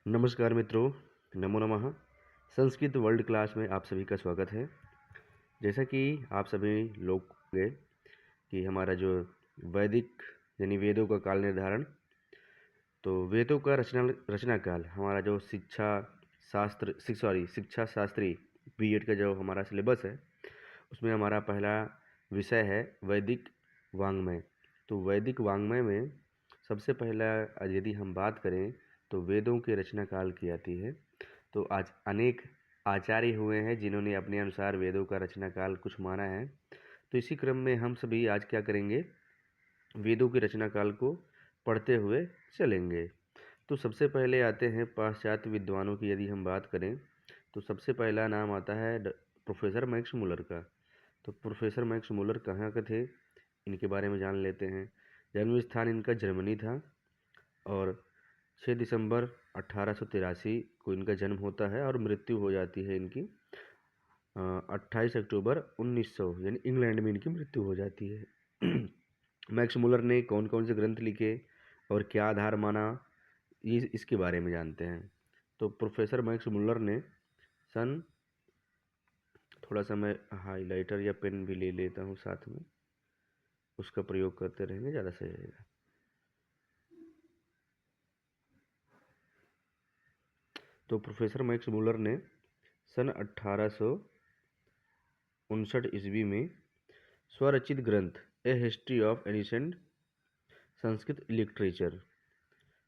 नमस्कार मित्रों, नमो नमः। संस्कृत वर्ल्ड क्लास में आप सभी का स्वागत है। जैसा कि आप सभी लोग होंगे कि हमारा जो वैदिक यानी वेदों का काल निर्धारण, तो वेदों का रचना काल हमारा जो शिक्षा शास्त्री बीएड का जो हमारा सिलेबस है, उसमें हमारा पहला विषय है वैदिक वाङ्मय। तो वैदिक वाङ्मय में सबसे पहला यदि हम बात करें तो वेदों के रचना काल की आती है। तो आज अनेक आचार्य हुए हैं जिन्होंने अपने अनुसार वेदों का रचना काल कुछ माना है। तो इसी क्रम में हम सभी आज क्या करेंगे, वेदों के रचना काल को पढ़ते हुए चलेंगे। तो सबसे पहले आते हैं पाश्चात्य विद्वानों की यदि हम बात करें तो सबसे पहला नाम आता है प्रोफेसर मैक्स मुलर का। तो प्रोफेसर मैक्स मुलर कहाँ के थे, इनके बारे में जान लेते हैं। जन्म स्थान इनका जर्मनी था और 6 दिसंबर 1883 को इनका जन्म होता है और मृत्यु हो जाती है इनकी 28 अक्टूबर 1900 यानी इंग्लैंड में इनकी मृत्यु हो जाती है। मैक्स मुलर ने कौन कौन से ग्रंथ लिखे और क्या आधार माना, ये इसके बारे में जानते हैं। तो प्रोफेसर मैक्स मुलर ने सन, थोड़ा सा मैं हाइलाइटर या पेन भी ले लेता हूँ साथ में, उसका प्रयोग करते रहेंगे, ज़्यादा सही रहेगा। तो प्रोफेसर मैक्स मुलर ने सन 1859 ईस्वी में स्वरचित ग्रंथ a history of ancient Sanskrit literature,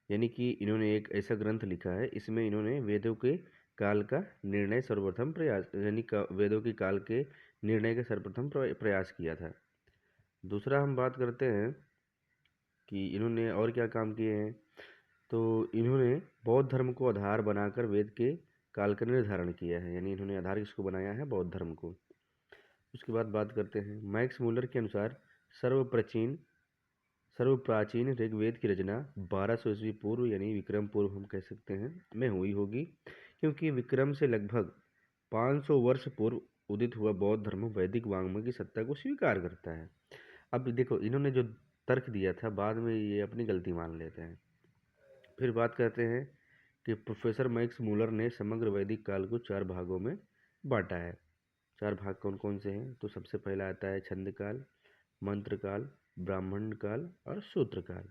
यानी कि इन्होंने एक ऐसा ग्रंथ लिखा है, इसमें इन्होंने वेदों के काल का निर्णय सर्वप्रथम प्रयास यानी वेदों के काल के निर्णय का सर्वप्रथम प्रयास किया था। दूसरा हम बात करते हैं कि इन्होंने और क्या काम किए हैं। तो इन्होंने बौद्ध धर्म को आधार बनाकर वेद के काल का निर्धारण किया है, यानी इन्होंने आधार किसको बनाया है, बौद्ध धर्म को। उसके बाद बात करते हैं मैक्स मुलर के अनुसार सर्वप्राचीन ऋग्वेद की रचना 1200 ईस्वी पूर्व यानी विक्रम पूर्व हम कह सकते हैं में हुई होगी, क्योंकि विक्रम से लगभग 500 वर्ष पूर्व उदित हुआ बौद्ध धर्म वैदिक वाङ्मय की सत्ता को स्वीकार करता है। अब देखो, इन्होंने जो तर्क दिया था बाद में ये अपनी गलती मान लेते हैं। फिर बात करते हैं कि प्रोफेसर मैक्स मुलर ने समग्र वैदिक काल को 4 भागों में बांटा है। 4 भाग कौन कौन से हैं, तो सबसे पहला आता है छंद काल, मंत्र काल, ब्राह्मण काल और सूत्र काल।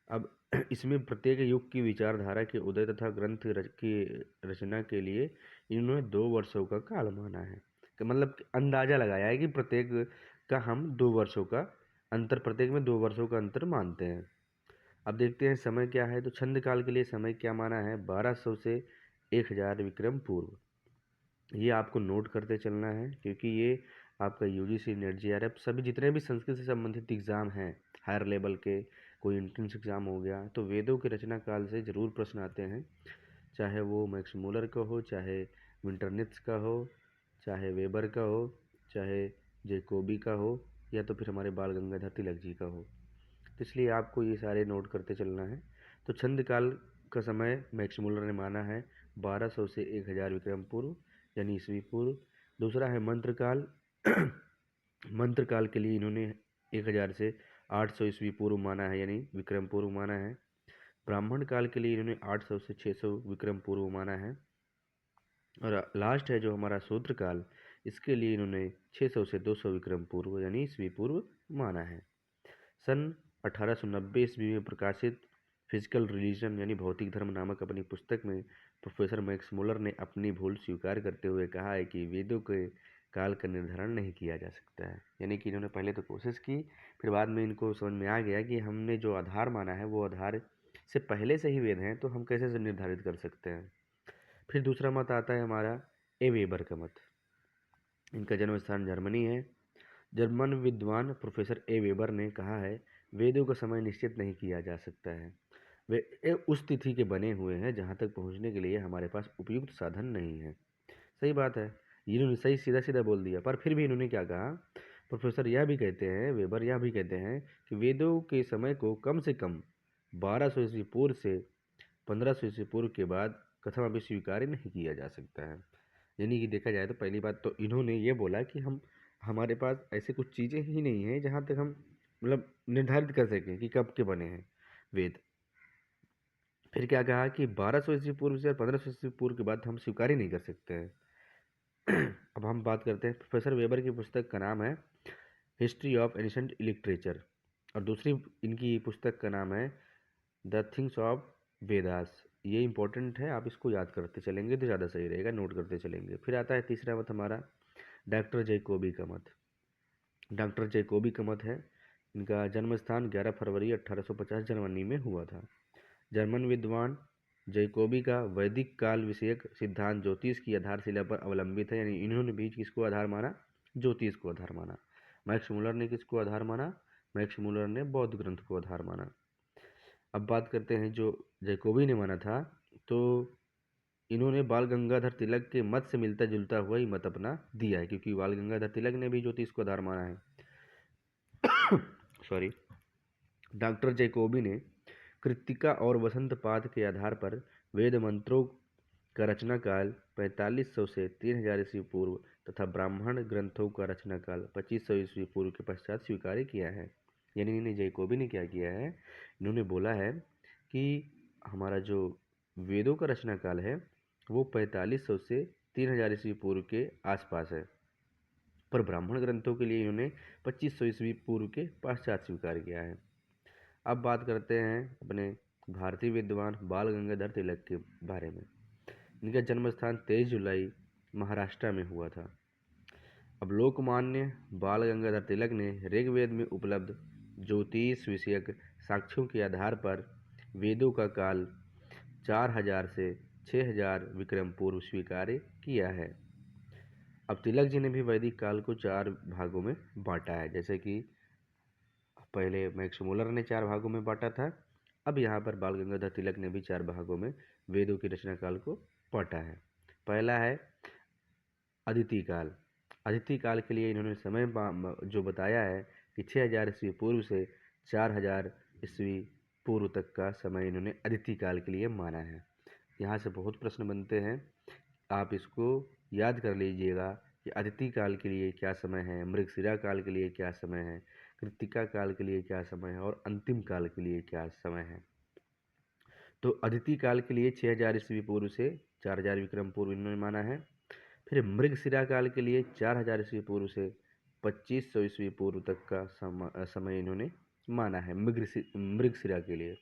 अब इसमें प्रत्येक युग की विचारधारा के उदय तथा की रचना के लिए इन्होंने 2 वर्षों का काल माना है, कि मतलब अंदाजा लगाया है कि प्रत्येक का हम 2 वर्षों का अंतर, प्रत्येक में 2 वर्षों का अंतर मानते हैं। अब देखते हैं समय क्या है। तो छंद काल के लिए समय क्या माना है, 1200 से 1000 विक्रम पूर्व। ये आपको नोट करते चलना है, क्योंकि ये आपका यूजीसी नेट जेआरएफ सभी जितने भी संस्कृत से संबंधित एग्ज़ाम हैं हायर लेवल के, कोई एंट्रेंस एग्ज़ाम हो गया, तो वेदों के रचना काल से ज़रूर प्रश्न आते हैं, चाहे वो मैक्स मुलर का हो, चाहे विंटरनित्ज का हो, चाहे वेबर का हो, चाहे जेकोबी का हो, या तो फिर हमारे बाल गंगाधर तिलक जी का हो। तो इसलिए आपको ये सारे नोट करते चलना है। तो छंद काल का समय मैक्स मुलर ने माना है 1200 से 1000 विक्रम पूर्व यानी ईस्वी पूर्व। दूसरा है मंत्र काल। मंत्र काल के लिए इन्होंने 1000 से 800 ईस्वी पूर्व माना है, यानी विक्रम पूर्व माना है। ब्राह्मण काल के लिए इन्होंने 800 से 600 विक्रम पूर्व माना है। और लास्ट है जो हमारा सूत्र काल, इसके लिए इन्होंने 600 से 200 विक्रम पूर्व यानी ईस्वी पूर्व माना है। सन 1890 ईस्वी में प्रकाशित फिजिकल रिलीजन यानी भौतिक धर्म नामक अपनी पुस्तक में प्रोफेसर मैक्स मुलर ने अपनी भूल स्वीकार करते हुए कहा है कि वेदों के काल का निर्धारण नहीं किया जा सकता है। यानी कि इन्होंने पहले तो कोशिश की, फिर बाद में इनको समझ में आ गया कि हमने जो आधार माना है वो आधार से पहले से ही वेद हैं, तो हम कैसे से निर्धारित कर सकते हैं। फिर दूसरा मत आता है हमारा ए वेबर का मत। इनका जन्म स्थान जर्मनी है। जर्मन विद्वान प्रोफेसर ए वेबर ने कहा है, वेदों का समय निश्चित नहीं किया जा सकता है, वे उस तिथि के बने हुए हैं जहाँ तक पहुँचने के लिए हमारे पास उपयुक्त साधन नहीं है। सही बात है, इन्होंने सही सीधा सीधा बोल दिया। पर फिर भी इन्होंने क्या कहा, प्रोफेसर यह भी कहते हैं, वेबर यह भी कहते हैं कि वेदों के समय को कम से कम 1200 ईस्वी पूर्व से 1500 ईस्वी पूर्व के बाद कथम स्वीकार नहीं किया जा सकता है। यानी कि देखा जाए तो पहली बात तो इन्होंने ये बोला कि हमारे पास ऐसे कुछ चीज़ें ही नहीं हैं जहाँ तक हम मतलब निर्धारित कर सकें कि कब के बने हैं वेद। फिर क्या कहा कि 1200 ईस्वी पूर्व से और 1500 ईस्वी पूर्व के बाद हम स्वीकार ही नहीं कर सकते हैं। अब हम बात करते हैं, प्रोफेसर वेबर की पुस्तक का नाम है हिस्ट्री ऑफ एंशिएंट लिटरेचर, और दूसरी इनकी पुस्तक का नाम है द थिंग्स ऑफ वेदास। ये इंपॉर्टेंट है, आप इसको याद करते चलेंगे तो ज़्यादा सही रहेगा, नोट करते चलेंगे। फिर आता है तीसरा मत हमारा डॉक्टर जैकोबी का मत। डॉक्टर जैकोबी का मत है, इनका जन्म स्थान 11 फरवरी 1850 जर्मनी में हुआ था। जर्मन विद्वान जैकोबी का वैदिक काल विषयक सिद्धांत ज्योतिष की आधारशिला पर अवलंबित है, यानी इन्होंने भी किसको आधार माना? ज्योतिष को आधार माना। मैक्स मुलर ने किसको आधार माना? मैक्स मुलर ने बौद्ध ग्रंथ को आधार माना। अब बात करते हैं जो जैकोबी ने माना था, तो इन्होंने बाल गंगाधर तिलक के मत से मिलता जुलता हुआ ही मत अपना दिया है, क्योंकि बाल गंगाधर तिलक ने भी ज्योतिष को आधार माना है। सॉरी। डॉक्टर जैकोबी ने कृत्तिका और वसंतपाद के आधार पर वेद मंत्रों का रचना काल 4500 से 3000 ईस्वी पूर्व तथा ब्राह्मण ग्रंथों का रचना काल 2500 ईस्वी पूर्व के पश्चात स्वीकार किया है। यानी इन्हें जैकोबी ने क्या किया है, इन्होंने बोला है कि हमारा जो वेदों का रचना काल है वो 4500 से 3000 ईस्वी पूर्व के आसपास है, पर ब्राह्मण ग्रंथों के लिए इन्होंने 2500 ईस्वी पूर्व के पश्चात स्वीकार किया है। अब बात करते हैं अपने भारतीय विद्वान बाल गंगाधर तिलक के बारे में। इनका जन्म स्थान 23 जुलाई महाराष्ट्र में हुआ था। अब लोकमान्य बाल गंगाधर तिलक ने ऋग्वेद में उपलब्ध ज्योतिष विषयक साक्ष्यों के आधार पर वेदों का काल 4000 से 6000 विक्रम पूर्व स्वीकार किया है। अब तिलक जी ने भी वैदिक काल को 4 भागों में बांटा है, जैसे कि पहले मैक्स मुलर ने 4 भागों में बांटा था, अब यहाँ पर बाल गंगाधर तिलक ने भी 4 भागों में वेदों की रचना काल को बांटा है। पहला है अदिति काल। अदिति काल के लिए इन्होंने समय जो बताया है कि 6000 ईस्वी पूर्व से 4000 ईस्वी पूर्व तक का समय इन्होंने अदिति काल के लिए माना है। यहाँ से बहुत प्रश्न बनते हैं, आप इसको याद कर लीजिएगा कि अदिति काल के लिए क्या समय है, मृगशिरा काल के लिए क्या समय है, कृत्तिका काल के लिए क्या समय है और अंतिम काल के लिए क्या समय है। तो अदिति काल के लिए 6000 ईस्वी पूर्व से 4000 विक्रम पूर्व इन्होंने माना है। फिर मृगशिरा काल के लिए 4000 ईस्वी पूर्व से 2500 ईस्वी पूर्व तक का समय इन्होंने माना है मृगशिरा के लिए।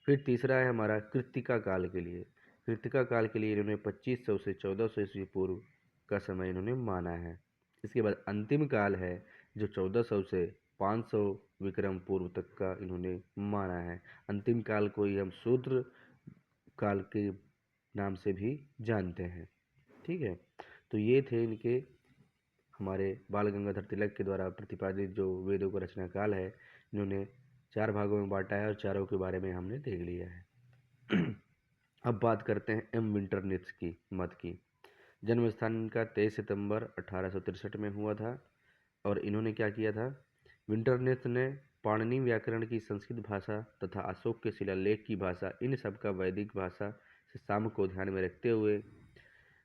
फिर तीसरा है हमारा कृत्तिका काल के लिए। कृत्तिका काल के लिए इन्होंने 2500 से 1400 ईस्वी पूर्व का समय इन्होंने माना है। इसके बाद अंतिम काल है जो 1400 से 500 विक्रम पूर्व तक का इन्होंने माना है। अंतिम काल को ही हम शूद्र काल के नाम से भी जानते हैं। ठीक है, तो ये थे इनके हमारे बाल गंगाधर तिलक के द्वारा प्रतिपादित जो वेदों का रचना काल है, इन्होंने 4 भागों में बांटा है और चारों के बारे में हमने देख लिया है। अब बात करते हैं एम विंटरनित्ज की मत की। जन्म स्थान इनका 23 सितंबर 1863 में हुआ था, और इन्होंने क्या किया था, विंटरनित्ज ने पाणिनि व्याकरण की संस्कृत भाषा तथा अशोक के शिलालेख की भाषा, इन सब का वैदिक भाषा से साम को ध्यान में रखते हुए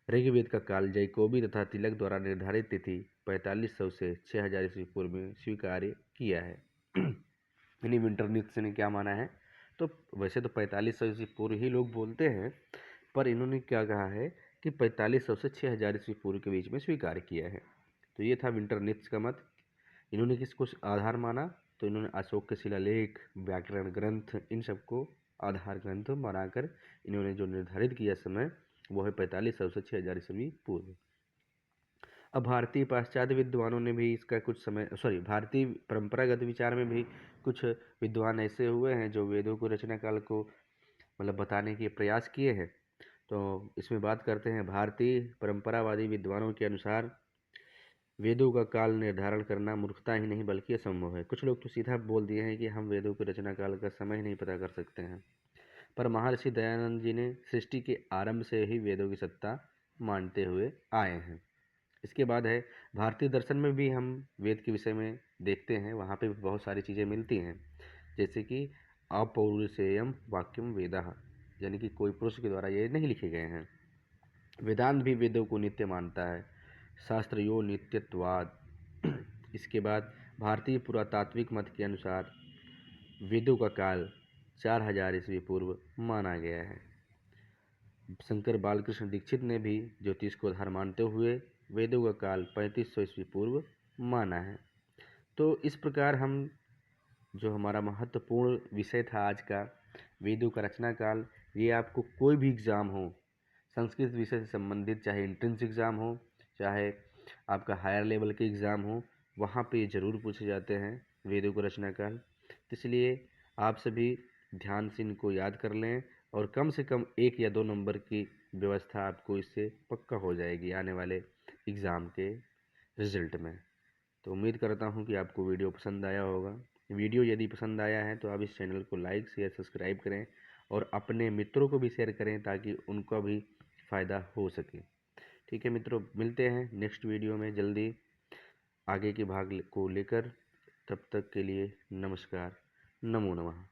ऋग्वेद का काल जैकोबी तथा तिलक द्वारा निर्धारित तिथि 4500 से 6000 ईस्वी पूर्व में स्वीकार किया है। यानी विंटरनित्ज ने क्या माना है, तो वैसे तो 4500 ईस्वी पूर्व ही लोग बोलते हैं, पर इन्होंने क्या कहा है कि 4500 से 6000 ईस्वी पूर्व के बीच में स्वीकार किया है। तो ये था विंटरनित्ज का मत। इन्होंने किसको आधार माना, तो इन्होंने अशोक के शिलालेख, व्याकरण ग्रंथ, इन सबको आधार ग्रंथ बनाकर इन्होंने जो निर्धारित किया समय वो है 4500 से 6000 ईस्वी पूर्व। अब भारतीय पाश्चात्य विद्वानों ने भी इसका कुछ समय भारतीय परंपरागत विचार में भी कुछ विद्वान ऐसे हुए हैं जो वेदों को रचना काल को मतलब बताने के प्रयास किए हैं। तो इसमें बात करते हैं, भारतीय परंपरावादी विद्वानों के अनुसार वेदों का काल निर्धारण करना मूर्खता ही नहीं बल्कि असंभव है। कुछ लोग तो सीधा बोल दिए हैं कि हम वेदों के रचना काल का समय ही नहीं पता कर सकते हैं, पर महर्षि दयानंद जी ने सृष्टि के आरंभ से ही वेदों की सत्ता मानते हुए आए हैं। इसके बाद है भारतीय दर्शन में भी हम वेद के विषय में देखते हैं, वहाँ पे बहुत सारी चीज़ें मिलती हैं, जैसे कि अपौरुषेयम वाक्यम वेदः, यानी कि कोई पुरुष के द्वारा ये नहीं लिखे गए हैं। वेदांत भी वेदों को नित्य मानता है, शास्त्रयो नित्यत्वाद। इसके बाद भारतीय पुरातात्विक मत के अनुसार वेदों का काल 4000 ईस्वी पूर्व माना गया है। शंकर बालकृष्ण दीक्षित ने भी ज्योतिष को आधार मानते हुए वेदों का काल 3500 ईस्वी पूर्व माना है। तो इस प्रकार हम जो हमारा महत्वपूर्ण विषय था आज का, वेदों का रचना काल, ये आपको कोई भी एग्ज़ाम हो, संस्कृत विषय से संबंधित, चाहे एंट्रेंस एग्ज़ाम हो, चाहे आपका हायर लेवल के एग्ज़ाम हो, वहाँ पे ये ज़रूर पूछे जाते हैं वेदों का रचना काल। तो इसलिए आप सभी ध्यान से इनको याद कर लें और कम से कम 1 या 2 नंबर की व्यवस्था आपको इससे पक्का हो जाएगी आने वाले एग्ज़ाम के रिज़ल्ट में। तो उम्मीद करता हूँ कि आपको वीडियो पसंद आया होगा। वीडियो यदि पसंद आया है तो आप इस चैनल को लाइक शेयर सब्सक्राइब करें और अपने मित्रों को भी शेयर करें ताकि उनका भी फ़ायदा हो सके। ठीक है मित्रों, मिलते हैं नेक्स्ट वीडियो में जल्दी आगे के भाग को लेकर। तब तक के लिए नमस्कार, नमो नमः।